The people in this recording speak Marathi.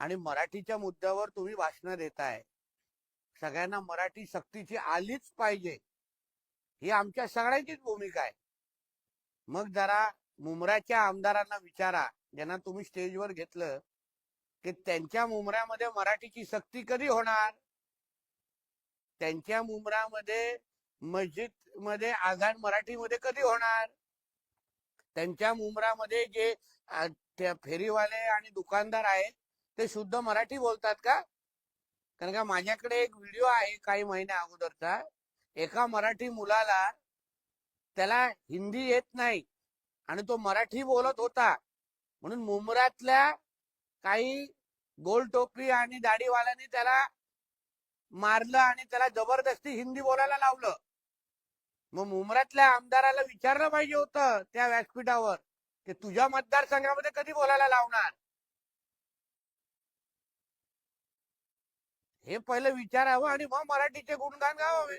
आणि मराठीच्या मुद्द्यावर तुम्ही भाषण देताय. सगळ्यांना मराठी सक्तीची आलीच पाहिजे ही आमच्या सगळ्यांचीच भूमिका आहे. मग जरा मुंब्र्याच्या आमदारांना विचारा, ज्यांना तुम्ही स्टेजवर घेतलं, की त्यांच्या मुंब्र्यामध्ये मराठीची सक्ती कधी होणार. त्यांच्या मुंब्र्यामध्ये मस्जिद मध्ये आझान मराठीमध्ये कधी होणार. त्यांच्या मुंब्र्यामध्ये जे फेरीवाले आणि दुकानदार आहेत ते शुद्ध मराठी बोलतात का. कारण का माझ्याकडे एक व्हिडिओ आहे काही महिन्या अगोदरचा. एका मराठी मुलाला त्याला हिंदी येत नाही आणि तो मराठी बोलत होता, म्हणून मुंब्र्यातल्या काही गोल टोपी आणि दाढीवाल्यांनी त्याला मारलं आणि त्याला जबरदस्ती हिंदी बोलायला लावलं. मग मुंब्र्यातल्या आमदाराला विचारलं पाहिजे होतं त्या व्यासपीठावर की तुझ्या मतदारसंघामध्ये कधी बोलायला लावणार. हे पहिलं विचारावं आणि मग मराठीचे गुणगान गावावे.